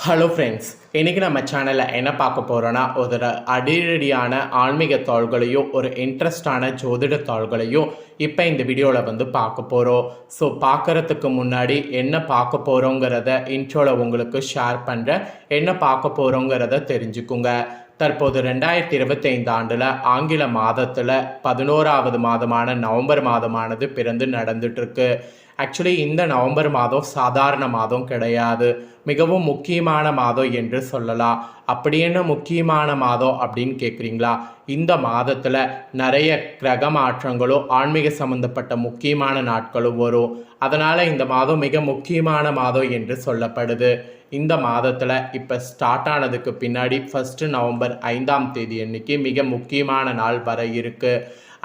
Hello friends, இன்றைக்கி நம்ம சேனலில் என்ன பார்க்க போகிறோன்னா, ஒரு அதிரடியான ஆன்மீக தாள்களையும் ஒரு இன்ட்ரெஸ்டான ஜோதிட தாள்களையும் இப்போ இந்த வீடியோவில் பார்க்க போகிறோம். ஸோ பார்க்குறதுக்கு முன்னாடி என்ன பார்க்க போகிறோங்கிறத இன்ட்ரோவில் உங்களுக்கு ஷேர் பண்ணுறேன். என்ன பார்க்க போகிறோங்கிறத தெரிஞ்சுக்குங்க. தற்போது 2025 ஆண்டில் ஆங்கில மாதத்தில் 11வது மாதமான நவம்பர் மாதமானது பிறந்து நடந்துட்டுருக்கு. ஆக்சுவலி இந்த நவம்பர் மாதம் சாதாரண மாதம் கிடையாது, மிகவும் முக்கியமான மாதம் என்று சொல்லலாம். அப்படி என்ன முக்கியமான மாதம் அப்படின்னு கேட்குறீங்களா? இந்த மாதத்தில் நிறைய கிரக மாற்றங்களும் ஆன்மீக சம்மந்தப்பட்ட முக்கியமான நாட்களும் வரும். அதனால் இந்த மாதம் மிக முக்கியமான மாதம் என்று சொல்லப்படுது. இந்த மாதத்தில் இப்போ ஸ்டார்ட் ஆனதுக்கு பின்னாடி 1 நவம்பர் 5ஆம் தேதி அன்னைக்கு மிக முக்கியமான நாள் வர இருக்குது.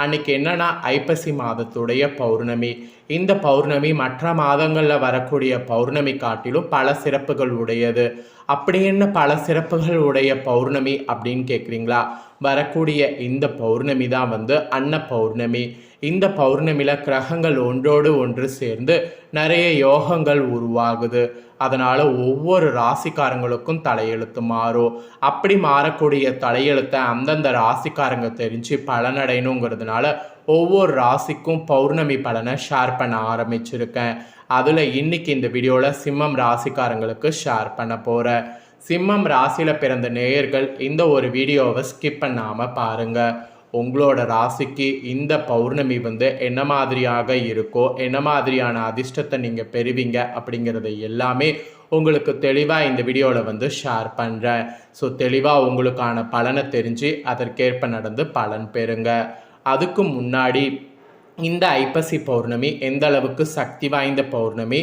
அன்றைக்கி என்னென்னா ஐப்பசி மாதத்துடைய பௌர்ணமி. இந்த பௌர்ணமி மற்ற மாதங்களில் வரக்கூடிய பௌர்ணமி காட்டிலும் பல சிறப்புகள் உடையது. அப்படி என்ன பல சிறப்புகள் உடைய பௌர்ணமி அப்படின்னு கேட்குறீங்களா? வரக்கூடிய இந்த பௌர்ணமி தான் அன்ன பௌர்ணமி. இந்த பௌர்ணமியில் கிரகங்கள் ஒன்றோடு ஒன்று சேர்ந்து நிறைய யோகங்கள் உருவாகுது. அதனால் ஒவ்வொரு ராசிக்காரங்களுக்கும் தலையெழுத்து மாறும். அப்படி மாறக்கூடிய தலையெழுத்தை அந்தந்த ராசிக்காரங்க தெரிஞ்சு பலனடையணுங்கிறதுனால ஒவ்வொரு ராசிக்கும் பௌர்ணமி பலனை ஷேர் பண்ண ஆரம்பிச்சிருக்கேன். அதில் இன்றைக்கி இந்த வீடியோவில் சிம்மம் ராசிக்காரங்களுக்கு ஷேர் பண்ண போகிறேன். சிம்மம் ராசியில் பிறந்த நேயர்கள் இந்த ஒரு வீடியோவை ஸ்கிப் பண்ணாமல் பாருங்கள். உங்களோட ராசிக்கு இந்த பௌர்ணமி என்ன மாதிரியாக இருக்கோ, என்ன மாதிரியான அதிர்ஷ்டத்தை நீங்கள் பெறுவீங்க அப்படிங்கிறத எல்லாமே உங்களுக்கு தெளிவாக இந்த வீடியோவில் ஷேர் பண்ணுறேன். ஸோ தெளிவாக உங்களுக்கான பலனை தெரிஞ்சு அதற்கேற்ப நடந்து பலன் பெறுங்க. அதுக்கு முன்னாடி இந்த ஐப்பசி பௌர்ணமி எந்த அளவுக்கு சக்தி வாய்ந்த பௌர்ணமி,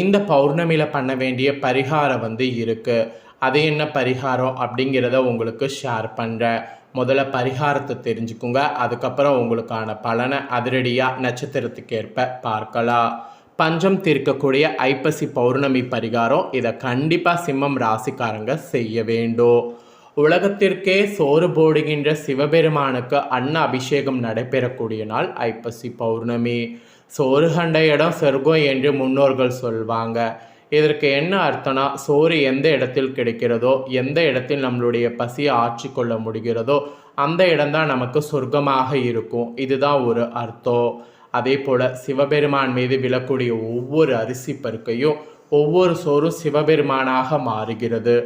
இந்த பௌர்ணமியில் பண்ண வேண்டிய பரிகாரம் இருக்குது. அது என்ன பரிகாரம் அப்படிங்கிறத உங்களுக்கு ஷேர் பண்ணுறேன். முதல்ல பரிகாரத்தை தெரிஞ்சுக்குங்க. அதுக்கப்புறம் உங்களுக்கான பலனை அதிரடியாக நட்சத்திரத்துக்கு ஏற்ப பார்க்கலாம். பஞ்சம் தீர்க்கக்கூடிய ஐப்பசி பௌர்ணமி பரிகாரம், இதை கண்டிப்பாக சிம்மம் ராசிக்காரங்க செய்ய வேண்டும். உலகத்திற்கே சோறு போடுகின்ற சிவபெருமானுக்கு அன்ன அபிஷேகம் நடைபெறக்கூடிய நாள் ஐப்பசி பௌர்ணமி. சோறு கண்ட இடம் சொர்க்கம் என்று முன்னோர்கள் சொல்வாங்க. இதற்கு என்ன அர்த்தம்னா, சோறு எந்த இடத்தில் கிடைக்கிறதோ, எந்த இடத்தில் நம்மளுடைய பசியை ஆட்சி கொள்ள முடிகிறதோ அந்த இடம்தான் நமக்கு சொர்க்கமாக இருக்கும். இதுதான் ஒரு அர்த்தம். அதே போல் சிவபெருமான் மீது விழக்கூடிய ஒவ்வொரு அரிசி பருக்கையும் ஒவ்வொரு சோறும் சிவபெருமானாக மாறுகிறது.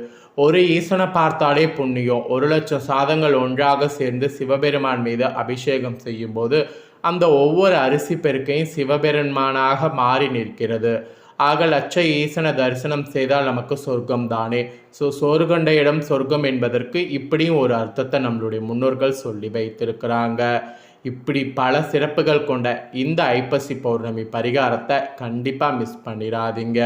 ஒரு ஈசனை பார்த்தாலே புண்ணியம். 1,00,000 சாதங்கள் ஒன்றாக சேர்ந்து சிவபெருமான் மீது அபிஷேகம் செய்யும்போது அந்த ஒவ்வொரு அரிசி பெருக்கையும் சிவபெருமானாக மாறி நிற்கிறது. ஆக லட்ச ஈசனை தரிசனம் செய்தால் நமக்கு சொர்க்கம் தானே. ஸோ சோறு கண்ட இடம் சொர்க்கம் என்பதற்கு இப்படியும் ஒரு அர்த்தத்தை நம்மளுடைய முன்னோர்கள் சொல்லி வைத்திருக்கிறாங்க. இப்படி பல சிறப்புகள் கொண்ட இந்த ஐப்பசி பௌர்ணமி பரிகாரத்தை கண்டிப்பாக மிஸ் பண்ணிடாதீங்க.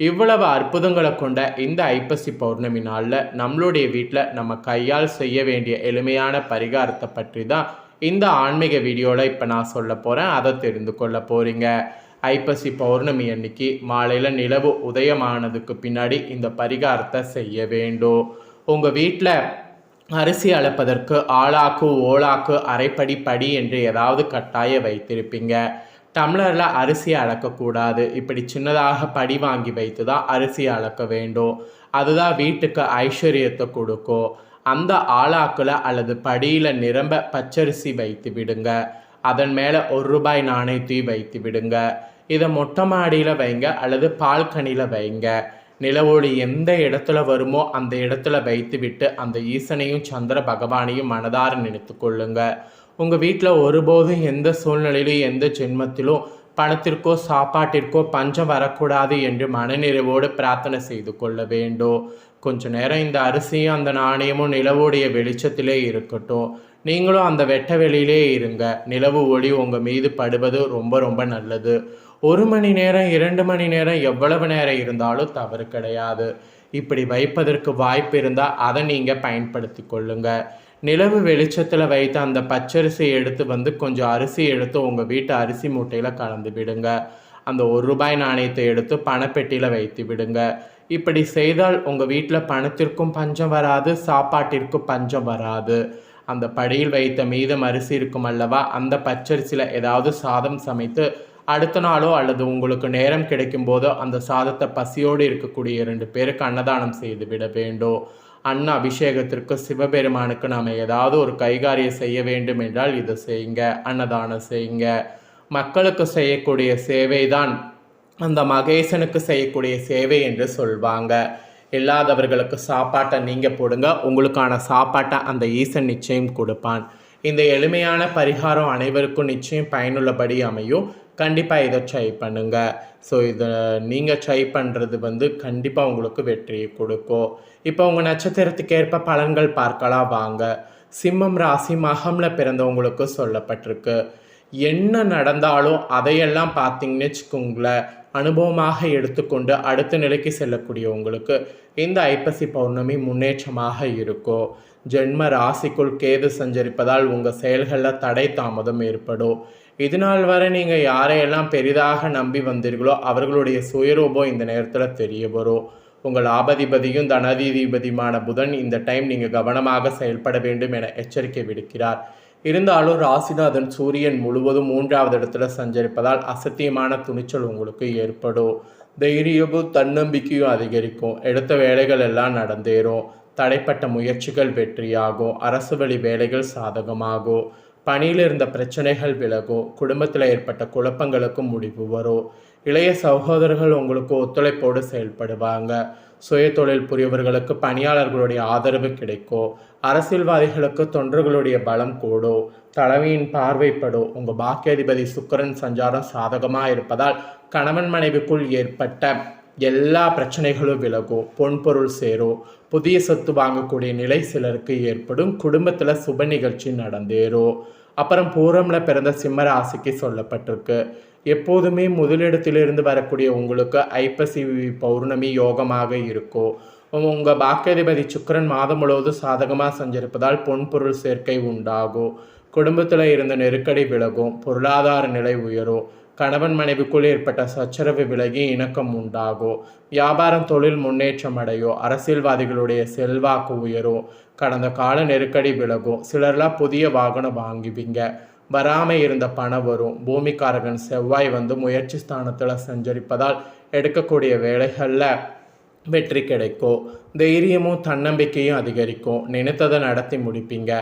இவ்வளவு அற்புதங்களை கொண்ட இந்த ஐப்பசி பௌர்ணமி நாளில் நம்மளுடைய வீட்டில் நம்ம கையால் செய்ய வேண்டிய எளிமையான பரிகாரத்தை பற்றி தான் இந்த ஆன்மீக வீடியோவில் இப்போ நான் சொல்ல போகிறேன். அதை தெரிந்து கொள்ள போகிறீங்க. ஐப்பசி பௌர்ணமி அன்னைக்கு மாலையில் நிலவு உதயமானதுக்கு பின்னாடி இந்த பரிகாரத்தை செய்ய வேண்டும். உங்கள் வீட்டில் அரிசி அளப்பதற்கு ஆளாக்கு, ஓளாக்கு, அரைப்படி, படி என்று ஏதாவது கட்டாய வைத்திருப்பீங்க. டம்ளரில் அரிசியை அளக்கக்கூடாது. இப்படி சின்னதாக படி வாங்கி வைத்து தான் அரிசியை அளக்க வேண்டும். அதுதான் வீட்டுக்கு ஐஸ்வர்யத்தை கொடுக்கும். அந்த ஆளாக்கில் அல்லது படியில் நிரம்ப பச்சரிசி வைத்து விடுங்க. அதன் மேலே ₹1 நாணயத்தையும் வைத்து விடுங்க. இதை மொட்டை மாடியில் வைங்க அல்லது பால்கனியில் வைங்க. நிலவொளி எந்த இடத்துல வருமோ அந்த இடத்துல வைத்து விட்டு அந்த ஈசனையும் சந்திர பகவானையும் மனதார நினைத்து கொள்ளுங்க. உங்கள் வீட்டில் ஒருபோதும் எந்த சூழ்நிலையிலும் எந்த ஜென்மத்திலும் பணத்திற்கோ சாப்பாட்டிற்கோ பஞ்சம் வரக்கூடாது என்று மனநிறைவோடு பிரார்த்தனை செய்து கொள்ள வேண்டும். கொஞ்ச நேரம் இந்த அரிசியும் அந்த நாணயமும் நிலவுடைய வெளிச்சத்திலே இருக்கட்டும். நீங்களும் அந்த வெட்ட வெளியிலே இருங்க. நிலவு ஒளி உங்கள் மீது படுவது ரொம்ப ரொம்ப நல்லது. 1 மணி நேரம் 2 மணி நேரம் எவ்வளவு நேரம் இருந்தாலும் தவறு கிடையாது. இப்படி வைப்பதற்கு வாய்ப்பு இருந்தால் அதை நீங்கள் பயன்படுத்தி கொள்ளுங்க. நிலவு வெளிச்சத்தில் வைத்து அந்த பச்சரிசியை எடுத்து கொஞ்சம் அரிசி எடுத்து உங்கள் வீட்டு அரிசி மூட்டையில் கலந்து விடுங்க. அந்த ₹1 நாணயத்தை எடுத்து பணப்பெட்டியில் வைத்து விடுங்க. இப்படி செய்தால் உங்கள் வீட்டில் பணத்திற்கும் பஞ்சம் வராது, சாப்பாட்டிற்கும் பஞ்சம் வராது. அந்த படியில் வைத்த மீதம் அரிசி இருக்கும் அல்லவா, அந்த பச்சரிசியில் ஏதாவது சாதம் சமைத்து அடுத்த நாளோ அல்லது உங்களுக்கு நேரம் கிடைக்கும் போதோ அந்த சாதத்தை பசியோடு இருக்கக்கூடிய 2 பேருக்கு அன்னதானம் செய்து விட வேண்டும். அன்ன அபிஷேகத்திற்கு சிவபெருமானுக்கு நாம் ஏதாவது ஒரு கைகாரியம் செய்ய வேண்டும் என்றால் இதை செய்யுங்க, அன்னதானம் செய்யுங்க. மக்களுக்கு செய்யக்கூடிய சேவை தான் அந்த மகேசனுக்கு செய்யக்கூடிய சேவை என்று சொல்வாங்க. இல்லாதவர்களுக்கு சாப்பாட்டை நீங்கள் போடுங்க, உங்களுக்கான சாப்பாட்டை அந்த ஈசன் நிச்சயம் கொடுப்பான். இந்த எளிமையான பரிகாரம் அனைவருக்கும் நிச்சயம் பயனுள்ளபடி அமையும். கண்டிப்பாக இதை ட்ரை பண்ணுங்கள். ஸோ இதை நீங்கள் ட்ரை பண்ணுறது கண்டிப்பாக உங்களுக்கு வெற்றியை கொடுக்கும். இப்போ உங்கள் நட்சத்திரத்துக்கு ஏற்ப பலன்கள் பார்க்கலாம் வாங்க. சிம்மம் ராசி மகமில் பிறந்தவங்களுக்கு சொல்லப்பட்டிருக்கு. என்ன நடந்தாலும் அதையெல்லாம் பார்த்தீங்கன்னு வச்சுக்கோங்களேன், அனுபவமாக எடுத்துக்கொண்டு அடுத்த நிலைக்கு செல்லக்கூடியவங்களுக்கு இந்த ஐப்பசி பௌர்ணமி முன்னேற்றமாக இருக்கும். ஜென்ம ராசிக்குள் கேது சஞ்சரிப்பதால் உங்கள் செயல்களில் தடை தாமதம் ஏற்படும். இதுநாள் வரை நீங்கள் யாரையெல்லாம் பெரிதாக நம்பி வந்தீர்களோ அவர்களுடைய சுயரூபம் இந்த நேரத்தில் தெரிய வரும். உங்கள் ஆபதிபதியும் தனாதிபதியுமான புதன் இந்த டைம் நீங்கள் கவனமாக செயல்பட வேண்டும் என எச்சரிக்கை விடுக்கிறார். இருந்தாலும் ராசிநாதன் சூரியன் முழுவதும் 3வது இடத்துல சஞ்சரிப்பதால் அசத்தியமான துணிச்சல் உங்களுக்கு ஏற்படும். தைரியமும் தன்னம்பிக்கையும் அதிகரிக்கும். எடுத்த வேலைகள் எல்லாம் நடந்தேறும். தடைப்பட்ட முயற்சிகள் வெற்றியாகும். அரசு வழி வேலைகள் சாதகமாகும். பணியில் இருந்த பிரச்சனைகள் விலகும். குடும்பத்தில் ஏற்பட்ட குழப்பங்களுக்கு முடிவு வரும். இளைய சகோதரர்கள் உங்களுக்கு ஒத்துழைப்போடு செயல்படுவாங்க. சுய தொழில் புரியவர்களுக்கு பணியாளர்களுடைய ஆதரவு கிடைக்கும். அரசியல்வாதிகளுக்கு தொண்டர்களுடைய பலம் கூடும். தலைமையின் பார்வைப்படும். உங்கள் பாக்கியாதிபதி சுக்கிரன் சஞ்சாரம் சாதகமாக இருப்பதால் கணவன் மனைவிக்குள் ஏற்பட்ட எல்லா பிரச்சனைகளும் விலகும். பொன்பொருள் சேரும். புதிய சொத்து வாங்கக்கூடிய நிலை சிலருக்கு ஏற்படும். குடும்பத்தில் சுப நிகழ்ச்சி நடந்தேறும். அப்புறம் பூரமில் பிறந்த சிம்ம ராசிக்கு சொல்லப்பட்டிருக்கு. எப்போதுமே முதலிடத்திலிருந்து வரக்கூடிய உங்களுக்கு ஐப்பசி பௌர்ணமி யோகமாக இருக்கும். உங்கள் பாக்கியாதிபதி சுக்கிரன் மாதம் முழுவதும் சாதகமாக சஞ்சரிப்பதால் பொன்பொருள் சேர்க்கை உண்டாகும். குடும்பத்தில் இருந்த நெருக்கடி விலகும். பொருளாதார நிலை உயரும். கணவன் மனைவிக்குள் ஏற்பட்ட சச்சரவு விலகி இணக்கம் உண்டாகும். வியாபாரம் தொழில் முன்னேற்றம் அடையும். அரசியல்வாதிகளுடைய செல்வாக்கு உயரும். கடந்த கால நெருக்கடி விலகும். சிலர்லாம் புதிய வாகனம் வாங்குவீங்க. வராமல் இருந்த பணம் வரும். பூமிக்காரகன் செவ்வாய் முயற்சி ஸ்தானத்தில் சஞ்சரிப்பதால் எடுக்கக்கூடிய வேலைகளில் வெற்றி கிடைக்கும். தைரியமும் தன்னம்பிக்கையும் அதிகரிக்கும். நினைத்ததை நடத்தி முடிப்பீங்க.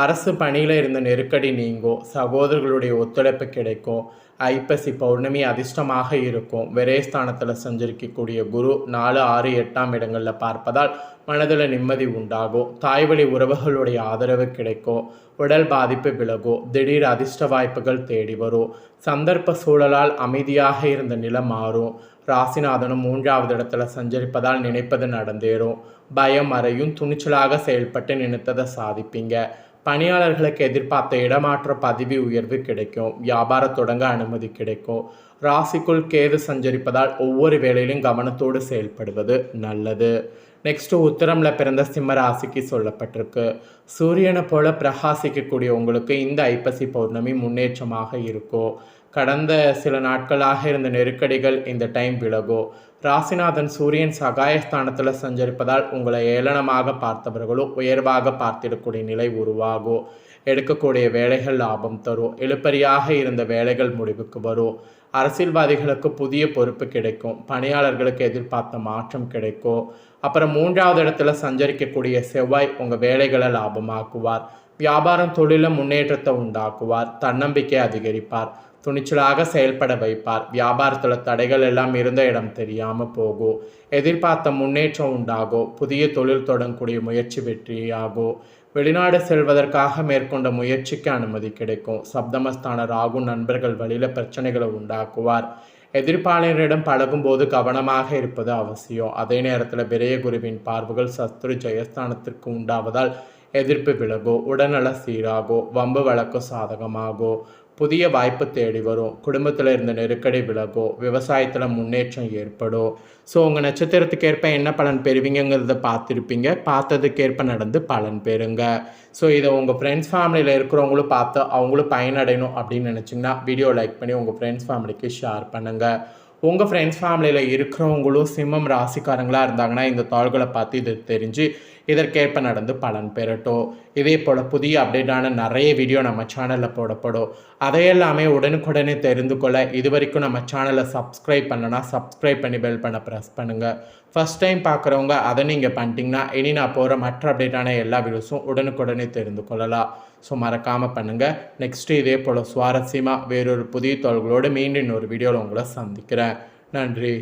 அரசு பணியில் இருந்த நெருக்கடி நீங்கும். சகோதரர்களுடைய ஒத்துழைப்பு கிடைக்கும். ஐப்பசி பௌர்ணமி அதிர்ஷ்டமாக இருக்கும். விரயஸ்தானத்தில் சஞ்சரிக்கக்கூடிய குரு 4, 6, 8ஆம் இடங்களில் பார்ப்பதால் மனதில் நிம்மதி உண்டாகும். தாய்வழி உறவுகளுடைய ஆதரவு கிடைக்கும். உடல் பாதிப்பு விலகும். திடீர் அதிர்ஷ்ட வாய்ப்புகள் தேடி வரும். சந்தர்ப்ப சூழலால் அமைதியாக இருந்த நிலம் மாறும். ராசிநாதனும் 3வது இடத்துல சஞ்சரிப்பதால் நினைப்பது நடந்தேறும். பயம் மறையும். துணிச்சலாக செயல்பட்டு நினைத்ததை சாதிப்பீங்க. பணியாளர்களுக்கு எதிர்பார்த்த இடமாற்ற பதவி உயர்வு கிடைக்கும். வியாபாரம் தொடங்க அனுமதி கிடைக்கும். ராசிக்குள் கேது சஞ்சரிப்பதால் ஒவ்வொரு வேலையிலும் கவனத்தோடு செயல்படுவது நல்லது. நெக்ஸ்ட்டு உத்தரமில் பிறந்த சிம்ம ராசிக்கு சொல்லப்பட்டிருக்கு. சூரியனை போல பிரகாசிக்கக்கூடிய உங்களுக்கு இந்த ஐப்பசி பௌர்ணமி முன்னேற்றமாக இருக்கும். கடந்த சில நாட்களாக இருந்த நெருக்கடிகள் இந்த டைம் விலகும். ராசிநாதன் சூரியன் சகாயஸ்தானத்தில் சஞ்சரிப்பதால் உங்களை ஏளனமாக பார்த்தவர்களும் உயர்வாக பார்த்திடக்கூடிய நிலை உருவாகும். எடுக்கக்கூடிய வேலைகள் லாபம் தரும். இழுபறியாக இருந்த வேலைகள் முடிவுக்கு வரும். அரசியல்வாதிகளுக்கு புதிய பொறுப்பு கிடைக்கும். பணியாளர்களுக்கு எதிர்பார்த்த மாற்றம் கிடைக்கும். அப்புறம் 3வது இடத்துல சஞ்சரிக்கக்கூடிய செவ்வாய் உங்கள் வேலைகளை லாபமாக்குவார். வியாபாரம் தொழிலில் முன்னேற்றத்தை உண்டாக்குவார். தன்னம்பிக்கை அதிகரிப்பார். துணிச்சலாக செயல்பட வைப்பார். வியாபாரத்தில் தடைகள் எல்லாம் இருந்த இடம் தெரியாமல் போகும். எதிர்பார்த்த முன்னேற்றம் உண்டாகும். புதிய தொழில் தொடங்கக்கூடிய முயற்சி வெற்றியாகும். வெளிநாடு செல்வதற்காக மேற்கொண்ட முயற்சிக்கு அனுமதி கிடைக்கும். சப்தமஸ்தான ராகு நண்பர்கள் வழியில் பிரச்சனைகளை உண்டாக்குவார். எதிர்ப்பாளரிடம் பழகும்போது கவனமாக இருப்பது அவசியம். அதே நேரத்தில் விரய குருவின் பார்வைகள் சத்ரு ஜெயஸ்தானத்திற்கு உண்டாவதால் எதிர்ப்பு விலகும். உடல்நல சீராகும். வம்பு வழக்கு சாதகமாகும். புதிய வாய்ப்பு தேடி வரும். குடும்பத்தில் இருந்த நெருக்கடி விலகும். விவசாயத்தில் முன்னேற்றம் ஏற்படும். ஸோ உங்கள் நட்சத்திரத்துக்கு ஏற்ப என்ன பலன் பெறுவீங்கிறத பார்த்துருப்பீங்க. பார்த்ததுக்கேற்ப நடந்து பலன் பெறுங்க. ஸோ இதை உங்கள் ஃப்ரெண்ட்ஸ் ஃபேமிலியில் இருக்கிறவங்களும் பார்த்து அவங்களும் பயனடையணும் அப்படின்னு நினச்சிங்கன்னா வீடியோ லைக் பண்ணி உங்கள் ஃப்ரெண்ட்ஸ் ஃபேமிலிக்கு ஷேர் பண்ணுங்கள். உங்கள் ஃப்ரெண்ட்ஸ் ஃபேமிலியில் இருக்கிறவங்களும் சிம்மம் ராசிக்காரங்களாக இருந்தாங்கன்னா இந்த தாள்களை பார்த்து இது தெரிஞ்சு இதற்கேற்ப நடந்து பலன் பெறட்டும். இதே போல் புதிய அப்டேட்டான நிறைய வீடியோ நம்ம சேனலில் போடப்படும். அதையெல்லாமே உடனுக்குடனே தெரிந்து கொள்ள இது வரைக்கும் நம்ம சேனலை சப்ஸ்கிரைப் பண்ணனா சப்ஸ்கிரைப் பண்ணி பெல் பண்ண ப்ரெஸ் பண்ணுங்கள். ஃபஸ்ட் டைம் பார்க்குறவங்க அதை நீங்கள் பண்ணிட்டீங்கன்னா இனி நான் போகிற மற்ற அப்டேட்டான எல்லா வீடியோஸும் உடனுக்குடனே தெரிந்து கொள்ளலாம். ஸோ மறக்காமல் பண்ணுங்கள். நெக்ஸ்ட்டு இதே போல் சுவாரஸ்யமாக வேறொரு புதிய தகவல்களோடு மீண்டும் இன்னொரு வீடியோவில் உங்களை சந்திக்கிறேன். நன்றி.